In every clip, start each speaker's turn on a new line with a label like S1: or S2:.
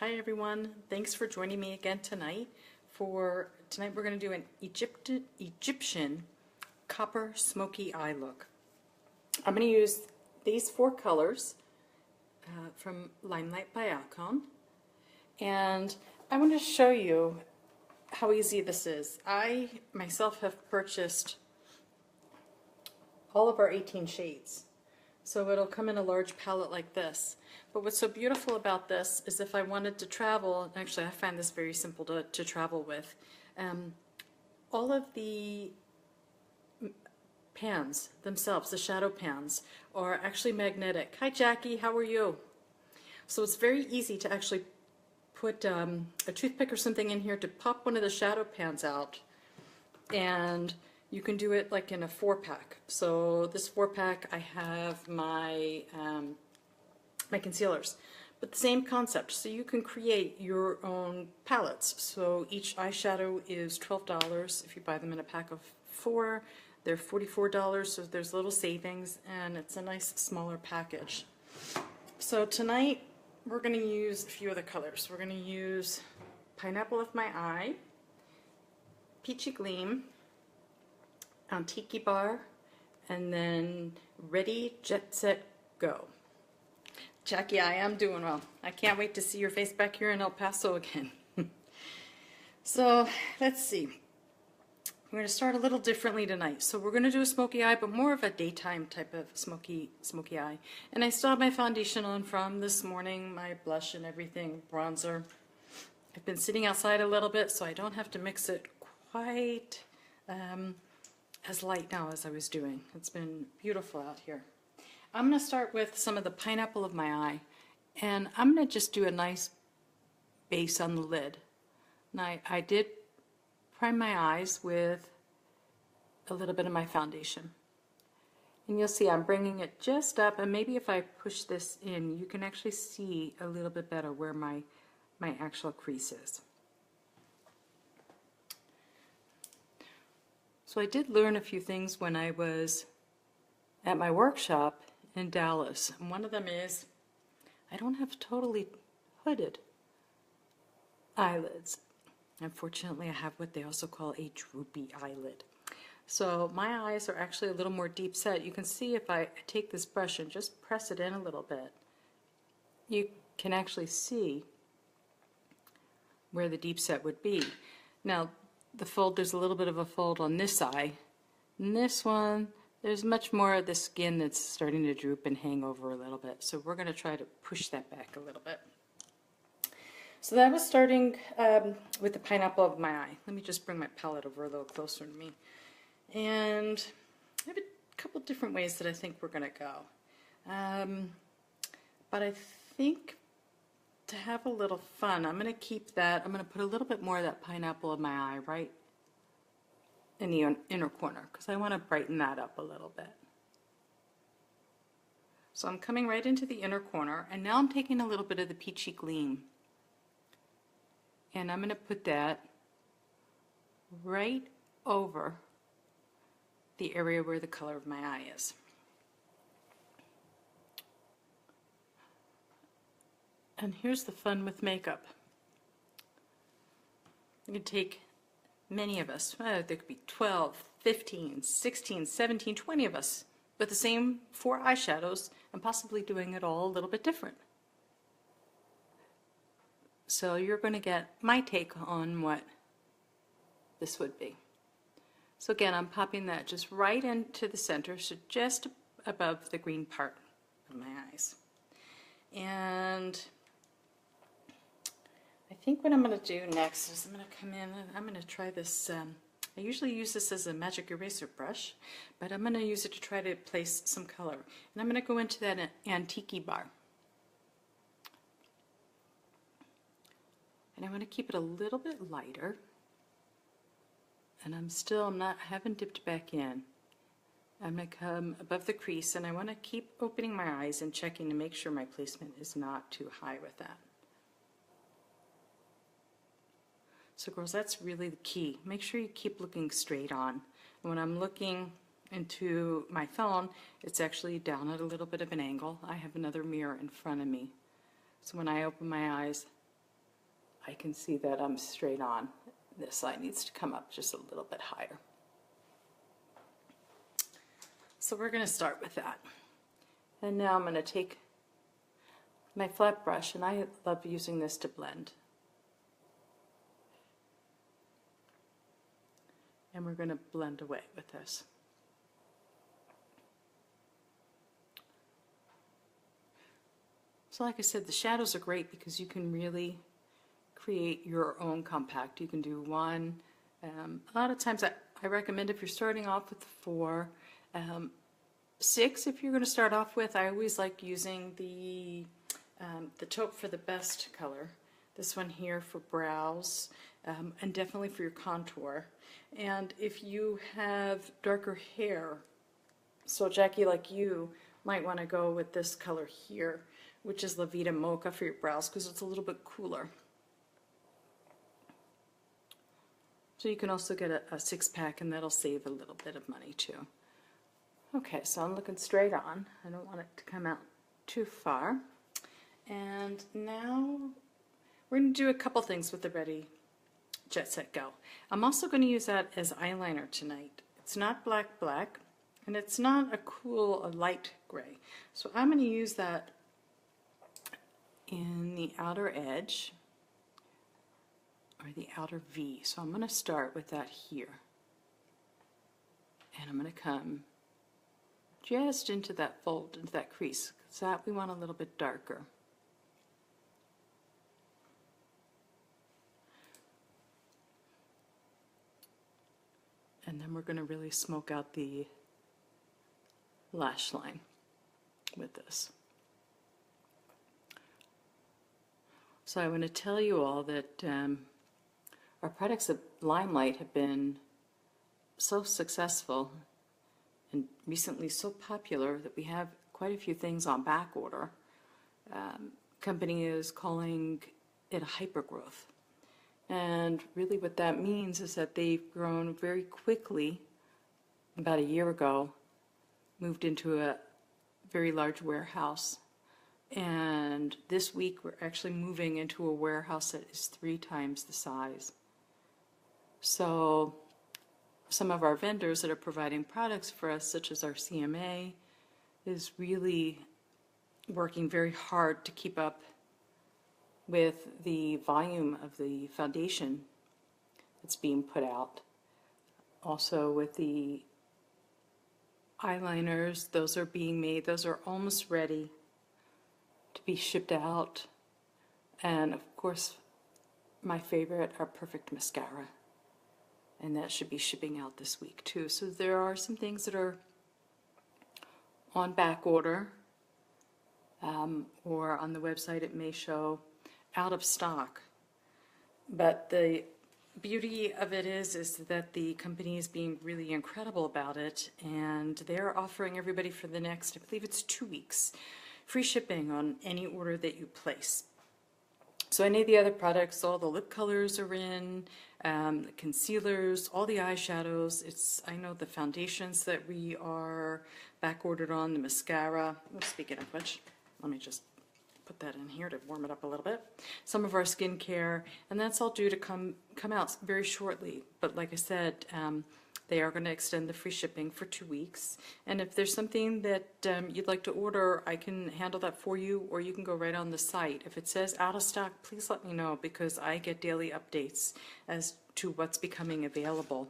S1: Hi everyone, thanks for joining me again tonight. Tonight we're going to do an Egyptian copper smoky eye look. I'm going to use these four colors from Limelight by Alcon, and I want to show you how easy this is. I myself have purchased all of our 18 shades. So it'll come in a large palette like this. But what's so beautiful about this is if I wanted to travel, actually I find this very simple to travel with, all of the pans themselves, the shadow pans, are actually magnetic. Hi Jackie, how are you? So it's very easy to actually put a toothpick or something in here to pop one of the shadow pans out, and you can do it like in a 4-pack. So this 4-pack, I have my my concealers, but the same concept. So you can create your own palettes. So each eyeshadow is $12 if you buy them in a pack of 4. They're $44, so there's little savings, and it's a nice smaller package. So tonight we're going to use a few other colors. We're going to use Pineapple of My Eye, Peachy Gleam, Tiki Bar, and then Ready, Jet, Set, Go. Jackie, I am doing well. I can't wait to see your face back here in El Paso again. So let's see. We're going to start a little differently tonight. So we're going to do a smoky eye, but more of a daytime type of smoky eye. And I still have my foundation on from this morning, my blush and everything, bronzer. I've been sitting outside a little bit, so I don't have to mix it quite as light now as I was doing. It's been beautiful out here. I'm going to start with some of the Pineapple of My Eye, and I'm going to just do a nice base on the lid. And I did prime my eyes with a little bit of my foundation. And you'll see I'm bringing it just up, and maybe if I push this in, you can actually see a little bit better where my actual crease is. So I did learn a few things when I was at my workshop in Dallas. And one of them is I don't have totally hooded eyelids. Unfortunately, I have what they also call a droopy eyelid. So my eyes are actually a little more deep set. You can see if I take this brush and just press it in a little bit, you can actually see where the deep set would be. Now, there's a little bit of a fold on this eye. And this one, there's much more of the skin that's starting to droop and hang over a little bit. So we're going to try to push that back a little bit. So that was starting with the Pineapple of My Eye. Let me just bring my palette over a little closer to me. And I have a couple different ways that I think we're going to go. But I think to have a little fun, I'm going to keep that, I'm going to put a little bit more of that Pineapple of My Eye right in the inner corner, because I want to brighten that up a little bit. So I'm coming right into the inner corner, and now I'm taking a little bit of the Peachy Gleam, and I'm going to put that right over the area where the color of my eye is. And here's the fun with makeup. You can take many of us, there could be 12, 15, 16, 17, 20 of us with the same 4 eyeshadows and possibly doing it all a little bit different. So you're going to get my take on what this would be. So again, I'm popping that just right into the center, so just above the green part of my eyes. And I think what I'm going to do next is I'm going to come in and I'm going to try this. I usually use this as a magic eraser brush, but I'm going to use it to try to place some color. And I'm going to go into that Tiki Bar. And I want to keep it a little bit lighter. And I haven't dipped back in. I'm going to come above the crease, and I want to keep opening my eyes and checking to make sure my placement is not too high with that. So girls, that's really the key. Make sure you keep looking straight on. And when I'm looking into my phone, it's actually down at a little bit of an angle. I have another mirror in front of me. So when I open my eyes, I can see that I'm straight on. This side needs to come up just a little bit higher. So we're going to start with that. And now I'm going to take my flat brush, and I love using this to blend. And we're going to blend away with this. So like I said, the shadows are great because you can really create your own compact. You can do one. A lot of times I recommend, if you're starting off with 4, 6 if you're going to start off with. I always like using the taupe for the best color. This one here for brows, and definitely for your contour. And if you have darker hair, so Jackie, like you, might want to go with this color here, which is La Vida Mocha for your brows, because it's a little bit cooler. So you can also get a 6-pack, and that'll save a little bit of money too. Okay, so I'm looking straight on. I don't want it to come out too far. And now we're going to do a couple things with the Ready, Jet, Set, Go. I'm also going to use that as eyeliner tonight. It's not black, and it's not a cool, light gray. So I'm going to use that in the outer edge, or the outer V. So I'm going to start with that here. And I'm going to come just into that fold, into that crease, because that we want a little bit darker. And then we're going to really smoke out the lash line with this. So I want to tell you all that our products at Limelight have been so successful and recently so popular that we have quite a few things on back order. Company is calling it a hypergrowth. And really what that means is that they've grown very quickly. About a year ago, moved into a very large warehouse. And this week we're actually moving into a warehouse that is 3 times the size. So some of our vendors that are providing products for us, such as our CMA, is really working very hard to keep up with the volume of the foundation that's being put out. Also with the eyeliners, those are being made, those are almost ready to be shipped out. And of course, my favorite, our Perfect Mascara. And that should be shipping out this week too. So there are some things that are on back order, or on the website it may show out of stock. But the beauty of it is that the company is being really incredible about it, and they're offering everybody for the next, I believe it's 2 weeks, free shipping on any order that you place. So any of the other products, all the lip colors are in, the concealers, all the eyeshadows. I know the foundations that we are back ordered on, the mascara. Oh, speaking of which, let me just put that in here to warm it up a little bit. Some of our skincare, and that's all due to come out very shortly. But like I said, they are going to extend the free shipping for 2 weeks. And if there's something that you'd like to order, I can handle that for you, or you can go right on the site. If it says out of stock, please let me know, because I get daily updates as to what's becoming available.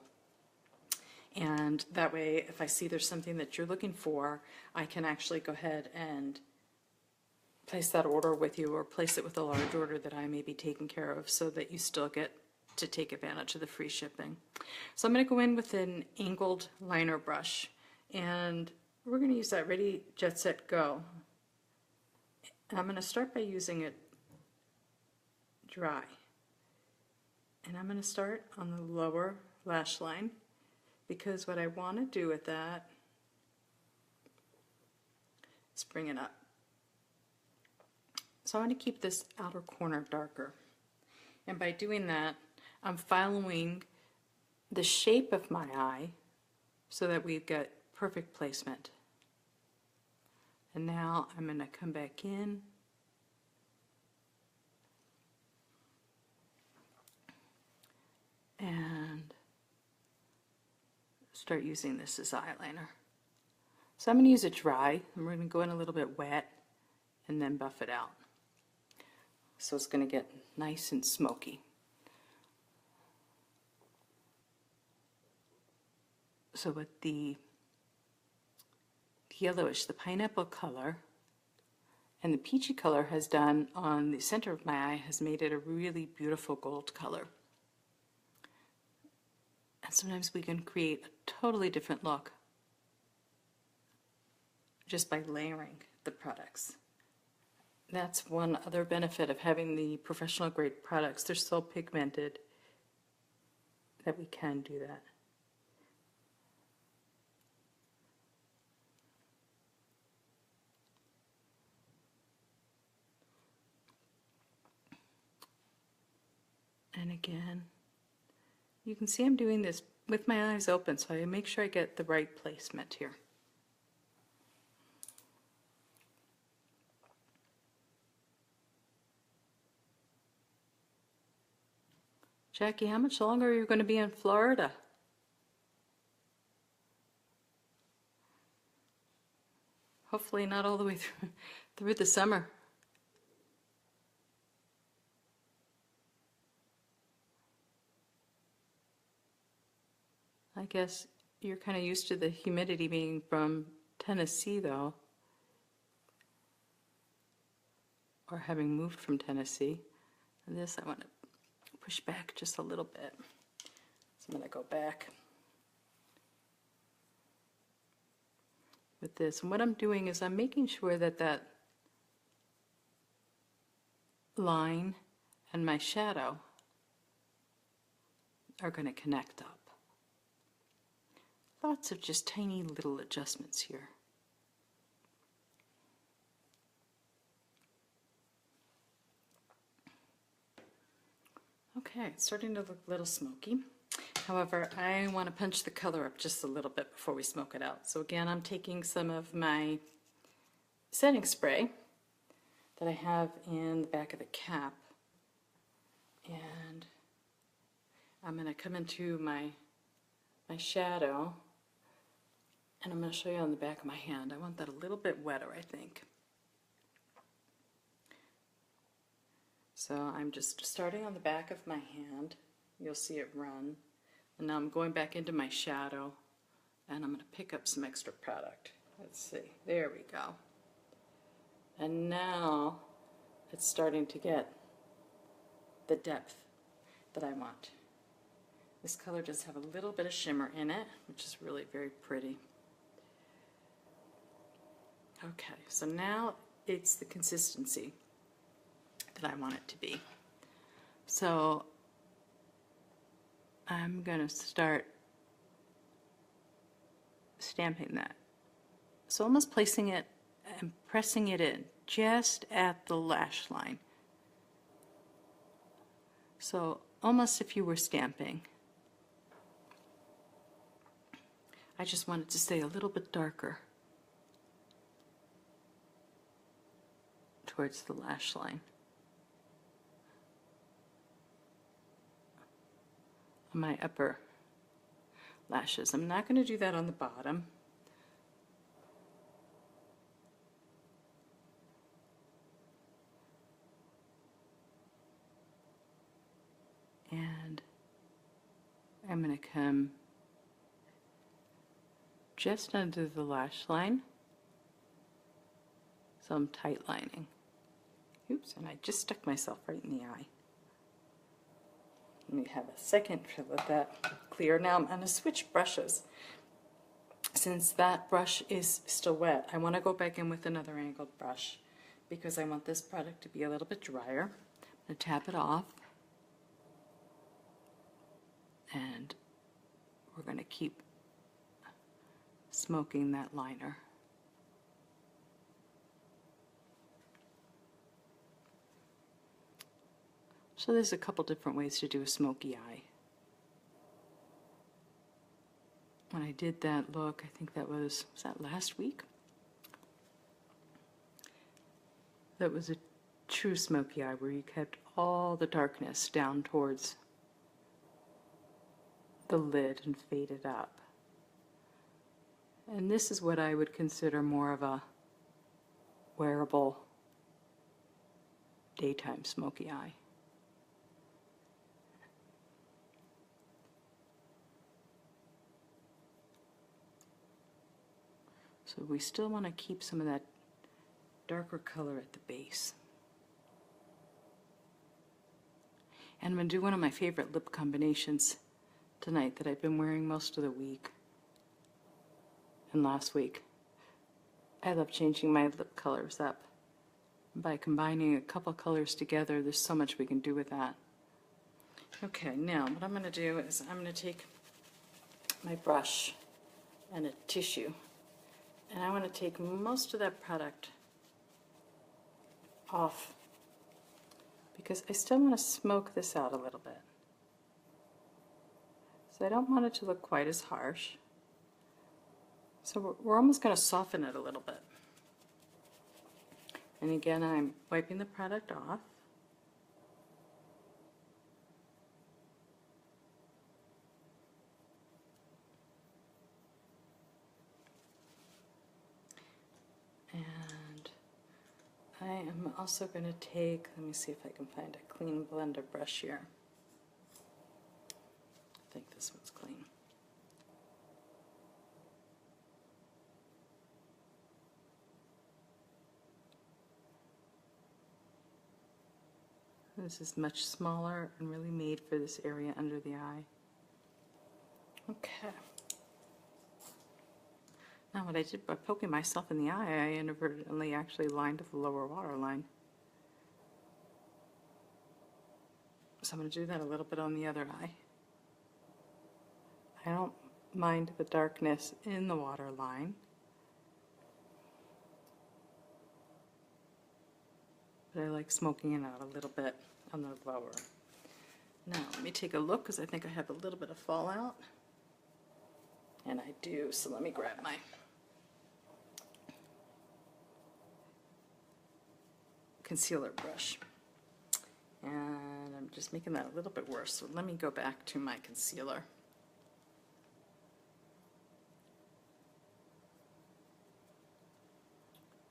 S1: And that way, if I see there's something that you're looking for, I can actually go ahead and place that order with you, or place it with a large order that I may be taking care of, so that you still get to take advantage of the free shipping. So I'm going to go in with an angled liner brush, and we're going to use that Ready, Jet, Set, Go. And I'm going to start by using it dry. And I'm going to start on the lower lash line, because what I want to do with that is bring it up. So I want to keep this outer corner darker. And by doing that, I'm following the shape of my eye so that we've got perfect placement. And now I'm going to come back in and start using this as eyeliner. So I'm going to use it dry, and we're going to go in a little bit wet and then buff it out. So it's going to get nice and smoky. So with the yellowish, the pineapple color, and the peachy color has done on the center of my eye has made it a really beautiful gold color. And sometimes we can create a totally different look just by layering the products. That's one other benefit of having the professional grade products. They're so pigmented that we can do that. And again, you can see I'm doing this with my eyes open, so I make sure I get the right placement here. Jackie, how much longer are you going to be in Florida? Hopefully not all the way through the summer. I guess you're kind of used to the humidity being from Tennessee, though, or having moved from Tennessee. And this I want to push back just a little bit. So I'm going to go back with this. And what I'm doing is I'm making sure that that line and my shadow are going to connect up. Lots of just tiny little adjustments here. Okay, it's starting to look a little smoky. However, I want to punch the color up just a little bit before we smoke it out. So again, I'm taking some of my setting spray that I have in the back of the cap, and I'm going to come into my shadow, and I'm going to show you on the back of my hand. I want that a little bit wetter, I think. So I'm just starting on the back of my hand. You'll see it run. And now I'm going back into my shadow, and I'm going to pick up some extra product. Let's see. There we go. And now it's starting to get the depth that I want. This color does have a little bit of shimmer in it, which is really very pretty. Okay, so now it's the consistency that I want it to be. So I'm going to start stamping that. So almost placing it and pressing it in just at the lash line. So almost if you were stamping. I just want it to stay a little bit darker towards the lash line. On my upper lashes. I'm not going to do that on the bottom. And I'm going to come just under the lash line. So I'm tight lining. Oops, and I just stuck myself right in the eye. Let me have a second to let that clear. Now I'm going to switch brushes. Since that brush is still wet, I want to go back in with another angled brush because I want this product to be a little bit drier. I'm going to tap it off. And we're going to keep smoking that liner. So there's a couple different ways to do a smoky eye. When I did that look, I think that was that last week? That was a true smoky eye where you kept all the darkness down towards the lid and fade it up. And this is what I would consider more of a wearable daytime smoky eye. So we still want to keep some of that darker color at the base. And I'm going to do one of my favorite lip combinations tonight that I've been wearing most of the week and last week. I love changing my lip colors up. By combining a couple colors together, there's so much we can do with that. Okay, now what I'm going to do is I'm going to take my brush and a tissue, and I want to take most of that product off because I still want to smoke this out a little bit. So I don't want it to look quite as harsh. So we're almost going to soften it a little bit. And again, I'm wiping the product off. And I am also going to take, let me see if I can find a clean blender brush here. I think this one's clean. This is much smaller and really made for this area under the eye. Okay. Now what I did by poking myself in the eye, I inadvertently actually lined the lower waterline. So I'm going to do that a little bit on the other eye. I don't mind the darkness in the waterline. But I like smoking it out a little bit on the lower. Now let me take a look because I think I have a little bit of fallout. And I do, so let me grab my concealer brush. And I'm just making that a little bit worse, so let me go back to my concealer.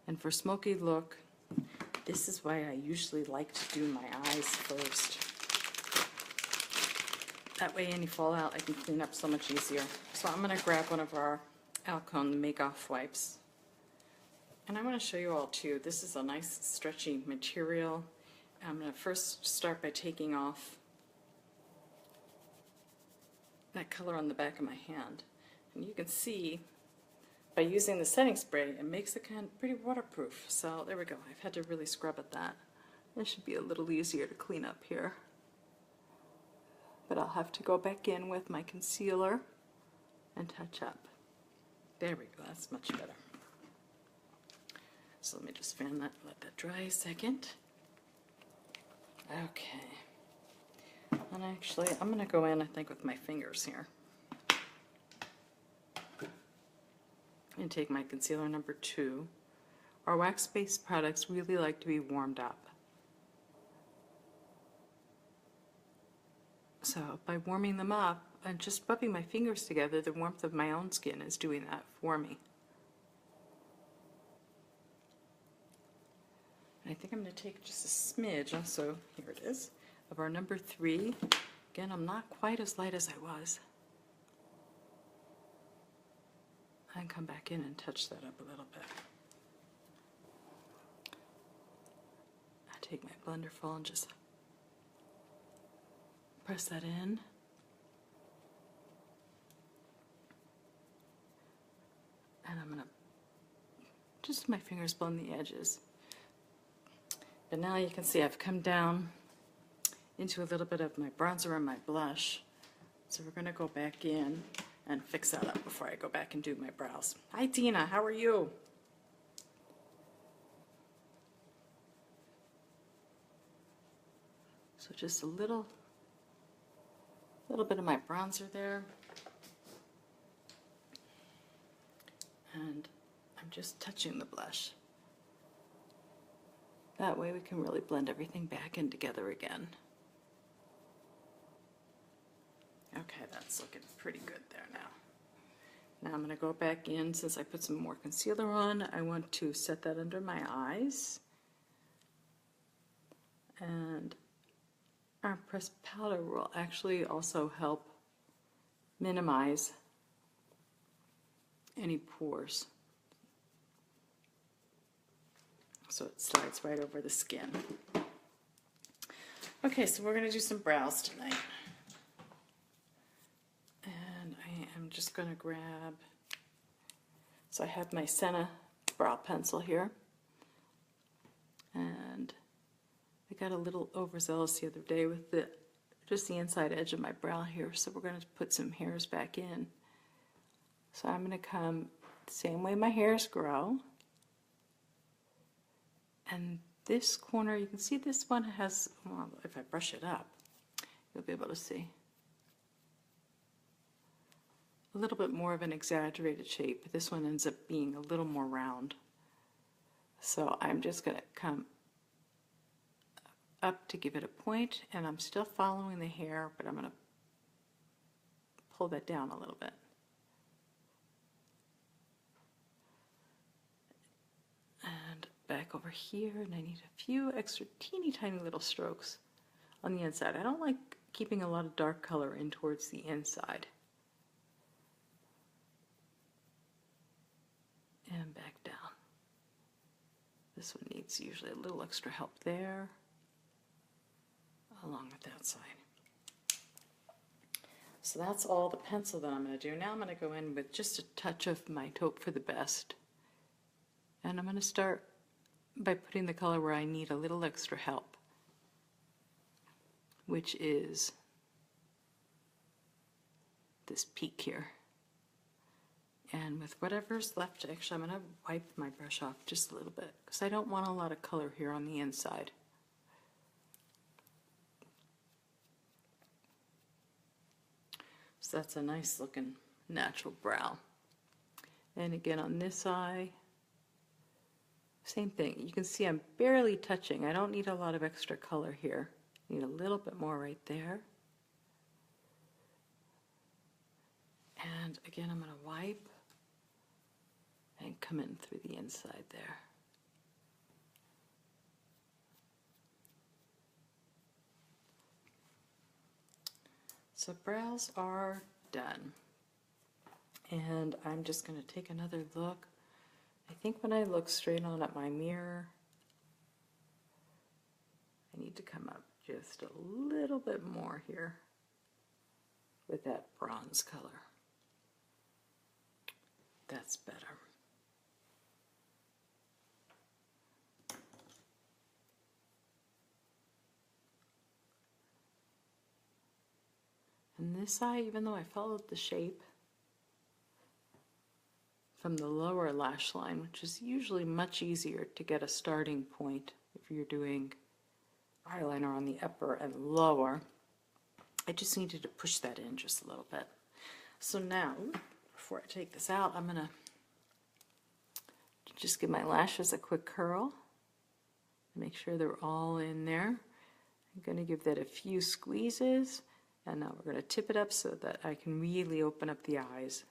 S1: And for smoky look, this is why I usually like to do my eyes first. That way any fallout I can clean up so much easier. So I'm going to grab one of our Alcone Make-Off wipes. And I want to show you all too, this is a nice stretchy material. I'm going to first start by taking off that color on the back of my hand. And you can see by using the setting spray, it makes it kind of pretty waterproof. So there we go. I've had to really scrub at that. It should be a little easier to clean up here. But I'll have to go back in with my concealer and touch up. There we go. That's much better. So let me just fan that, let that dry a second. Okay. And actually, I'm going to go in, I think, with my fingers here. And take my concealer number 2. Our wax-based products really like to be warmed up. So by warming them up and just rubbing my fingers together, the warmth of my own skin is doing that for me. And I think I'm going to take just a smidge, also, here it is, of our number 3. Again, I'm not quite as light as I was. And come back in and touch that up a little bit. I take my blender full and just press that in. And I'm going to just my fingers blend the edges. But now you can see I've come down into a little bit of my bronzer and my blush. So we're going to go back in and fix that up before I go back and do my brows. Hi Tina, how are you? So just a little bit of my bronzer there. And I'm just touching the blush. That way we can really blend everything back in together again. Okay, that's That's looking pretty good there now. Now I'm going to go back in, since I put some more concealer on, I want to set that under my eyes. And our pressed powder will actually also help minimize any pores. So it slides right over the skin. Okay, so we're going to do some brows tonight. And I am just going to grab, so I have my Senna brow pencil here. And I got a little overzealous the other day with just the inside edge of my brow here, so we're going to put some hairs back in. So I'm going to come the same way my hairs grow. And this corner, you can see this one has, well, if I brush it up, you'll be able to see a little bit more of an exaggerated shape, but this one ends up being a little more round. So I'm just going to come up to give it a point, and I'm still following the hair, but I'm going to pull that down a little bit. And back over here, and I need a few extra teeny tiny little strokes on the inside. I don't like keeping a lot of dark color in towards the inside. And back down. This one needs usually a little extra help there, along with that side. So that's all the pencil that I'm going to do. Now I'm going to go in with just a touch of my Taupe for the Best. And I'm going to start by putting the color where I need a little extra help, which is this peak here. And with whatever's left, actually I'm going to wipe my brush off just a little bit, because I don't want a lot of color here on the inside. So that's a nice looking natural brow. And again on this eye, same thing. You can see I'm barely touching. I don't need a lot of extra color here. I need a little bit more right there. And again, I'm going to wipe and come in through the inside there. So brows are done. And I'm just going to take another look. I think when I look straight on at my mirror, I need to come up just a little bit more here with that bronze color. That's better. And this eye, even though I followed the shape from the lower lash line, which is usually much easier to get a starting point if you're doing eyeliner on the upper and lower, I just needed to push that in just a little bit. So now, before I take this out, I'm going to just give my lashes a quick curl. Make sure they're all in there. I'm going to give that a few squeezes, and now we're going to tip it up so that I can really open up the eyes.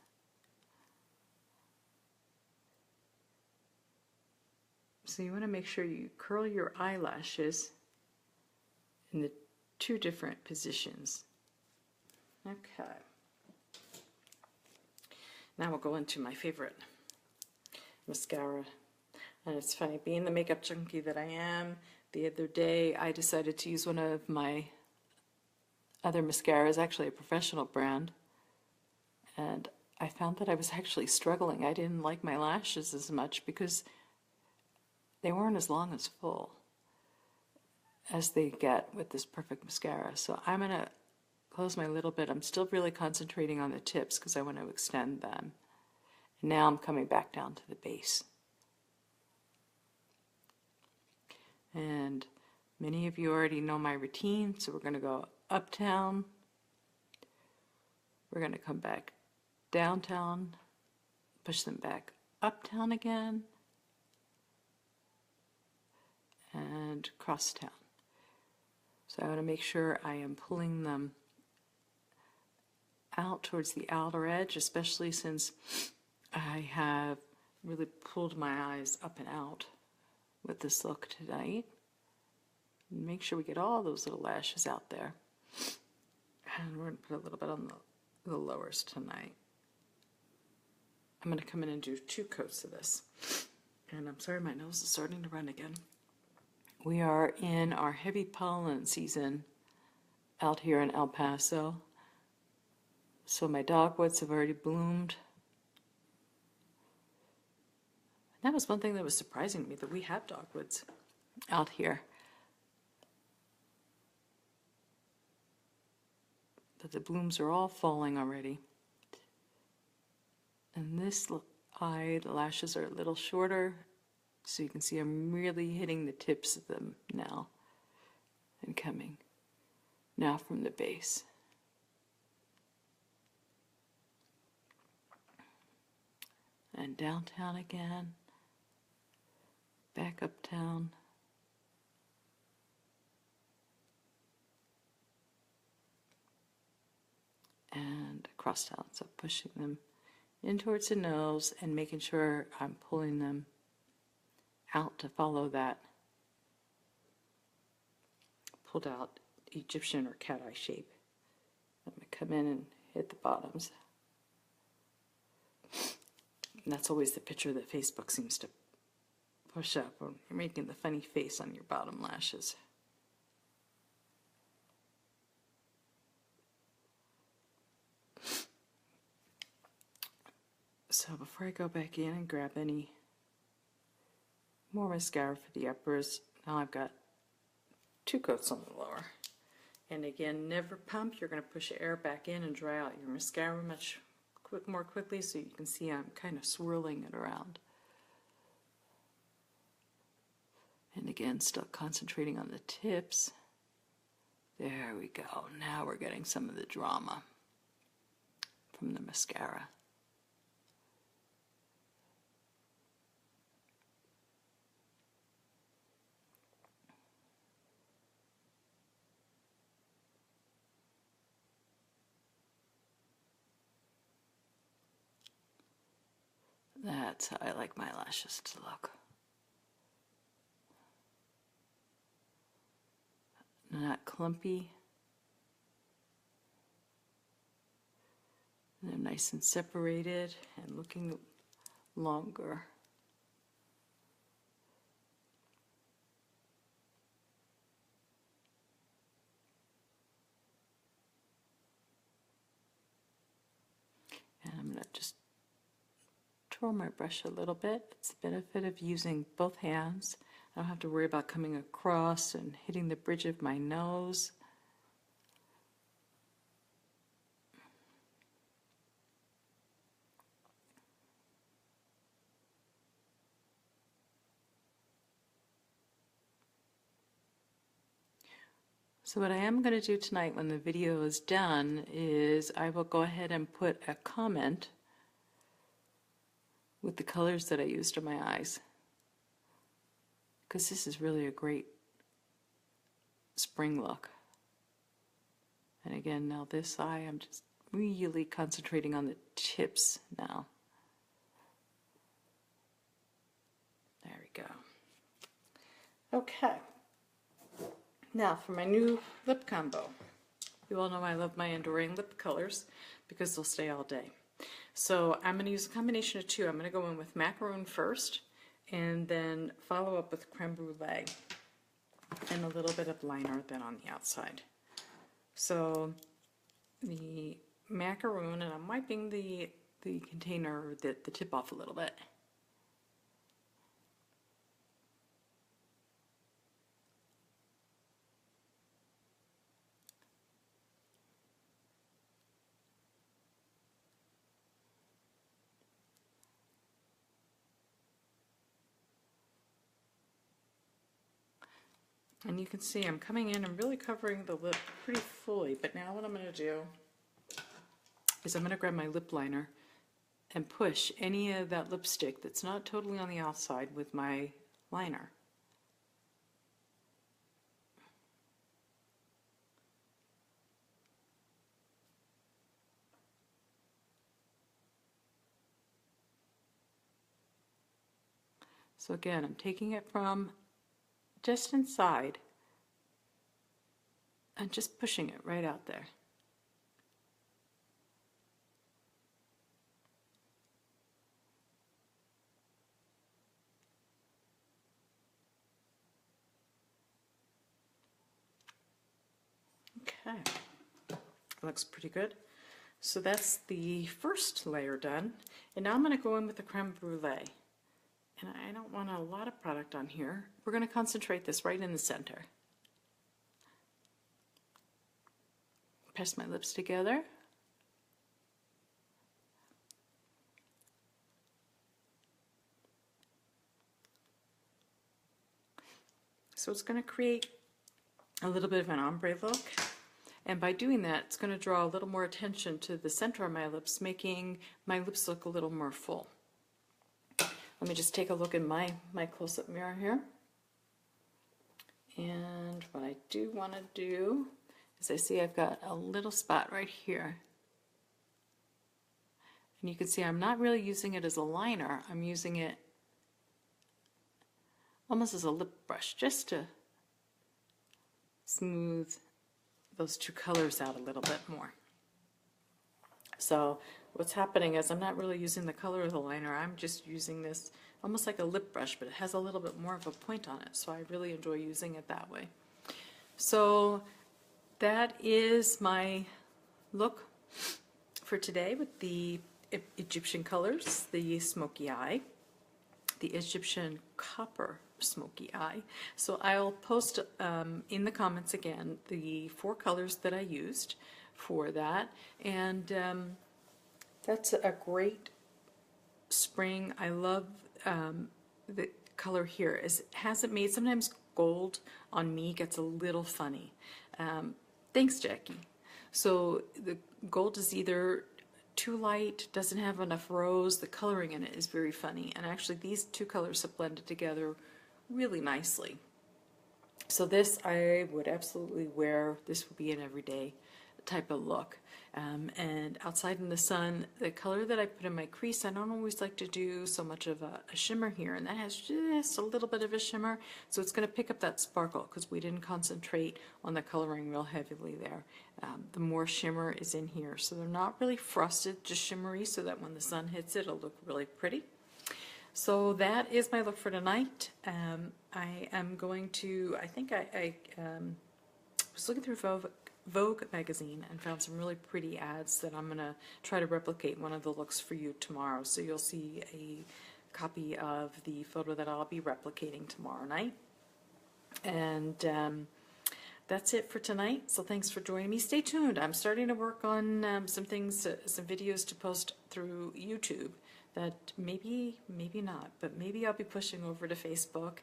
S1: So you want to make sure you curl your eyelashes in the two different positions. Okay. Now we'll go into my favorite mascara. And it's funny, being the makeup junkie that I am, the other day I decided to use one of my other mascaras, actually a professional brand, and I found that I was actually struggling. I didn't like my lashes as much because they weren't as long as full as they get with this perfect mascara. So I'm going to close my lid a bit. I'm still really concentrating on the tips because I want to extend them. And now I'm coming back down to the base. And many of you already know my routine, so we're going to go uptown. We're going to come back downtown, push them back uptown again, and cross town. So I want to make sure I am pulling them out towards the outer edge, especially since I have really pulled my eyes up and out with this look tonight. Make sure we get all those little lashes out there. And we're going to put a little bit on the lowers tonight. I'm going to come in and do 2 coats of this. And I'm sorry, my nose is starting to run again. We are in our heavy pollen season out here in El Paso. So my dogwoods have already bloomed. That was one thing that was surprising to me, that we have dogwoods out here. But the blooms are all falling already. And this eye, the lashes are a little shorter, so you can see I'm really hitting the tips of them now and coming now from the base. And downtown again, back uptown. And across town, so pushing them in towards the nose and making sure I'm pulling them out to follow that pulled out Egyptian or cat eye shape. I'm going to come in and hit the bottoms. And that's always the picture that Facebook seems to push up when you're making the funny face on your bottom lashes. So before I go back in and grab any more mascara for the uppers, now I've got 2 coats on the lower. And again, never pump. You're going to push air back in and dry out your mascara more quickly, so you can see I'm kind of swirling it around. And again, still concentrating on the tips. There we go. Now we're getting some of the drama from the mascara. That's how I like my lashes to look. Not clumpy. And they're nice and separated and looking longer. And I'm going to just twirl my brush a little bit. It's the benefit of using both hands. I don't have to worry about coming across and hitting the bridge of my nose. So what I am going to do tonight when the video is done is I will go ahead and put a comment with the colors that I used on my eyes, because this is really a great spring look. And again, now this eye, I'm just really concentrating on the tips now. There we go. Okay. Now for my new lip combo. You all know I love my Enduring lip colors because they'll stay all day. So I'm going to use a combination of 2. I'm going to go in with macaroon first and then follow up with creme brulee and a little bit of liner then on the outside. So the macaroon, and I'm wiping the container, the tip off a little bit. And you can see I'm coming in and really covering the lip pretty fully, but now what I'm going to do is I'm going to grab my lip liner and push any of that lipstick that's not totally on the outside with my liner. So again, I'm taking it from just inside and just pushing it right out there. Okay, looks pretty good. So that's the first layer done. And now I'm going to go in with the creme brulee. And I don't want a lot of product on here. We're going to concentrate this right in the center. Press my lips together. So it's going to create a little bit of an ombre look. And by doing that, it's going to draw a little more attention to the center of my lips, making my lips look a little more full. Let me just take a look in my close-up mirror here. And what I do want to do is I see I've got a little spot right here. And you can see I'm not really using it as a liner. I'm using it almost as a lip brush, just to smooth those two colors out a little bit more. So what's happening is I'm not really using the color of the liner. I'm just using this almost like a lip brush, but it has a little bit more of a point on it. So I really enjoy using it that way. So that is my look for today with the Egyptian colors, the smoky eye, the Egyptian copper smoky eye. So I'll post in the comments again the 4 colors that I used for that, and that's a great spring. I love the color here. It hasn't made, sometimes gold on me gets a little funny. Thanks, Jackie. So the gold is either too light, doesn't have enough rose, the coloring in it is very funny, and actually these 2 colors have blended together really nicely. So this I would absolutely wear. This would be an everyday type of look. And outside in the sun, the color that I put in my crease, I don't always like to do so much of a shimmer here, and that has just a little bit of a shimmer, so it's going to pick up that sparkle because we didn't concentrate on the coloring real heavily there. The more shimmer is in here, so they're not really frosted, just shimmery, so that when the sun hits it, it'll look really pretty. So that is my look for tonight. I am going to, I think I was looking through Vogue magazine and found some really pretty ads that I'm going to try to replicate one of the looks for you tomorrow. So you'll see a copy of the photo that I'll be replicating tomorrow night. And that's it for tonight. So thanks for joining me. Stay tuned. I'm starting to work on some things, some videos to post through YouTube that maybe not, but maybe I'll be pushing over to Facebook.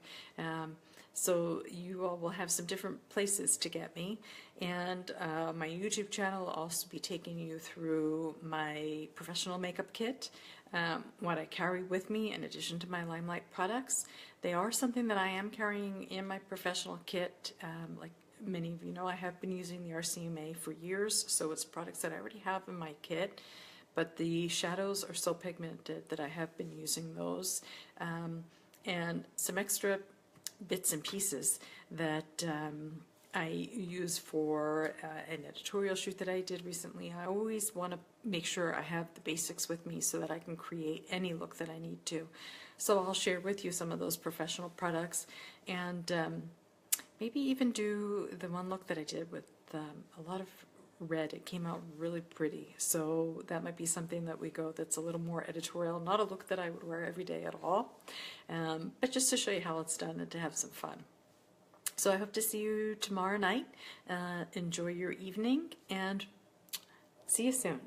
S1: So you all will have some different places to get me, and my YouTube channel will also be taking you through my professional makeup kit, what I carry with me in addition to my Limelight products. They are something that I am carrying in my professional kit. Like many of you know, I have been using the RCMA for years, so it's products that I already have in my kit, but the shadows are so pigmented that I have been using those, and some extra bits and pieces that I use for an editorial shoot that I did recently. I always want to make sure I have the basics with me so that I can create any look that I need to. So I'll share with you some of those professional products, and maybe even do the one look that I did with a lot of red. It came out really pretty, so that might be something that we go that's a little more editorial, not a look that I would wear every day at all, but just to show you how it's done and to have some fun. So I hope to see you tomorrow night. Enjoy your evening and see you soon.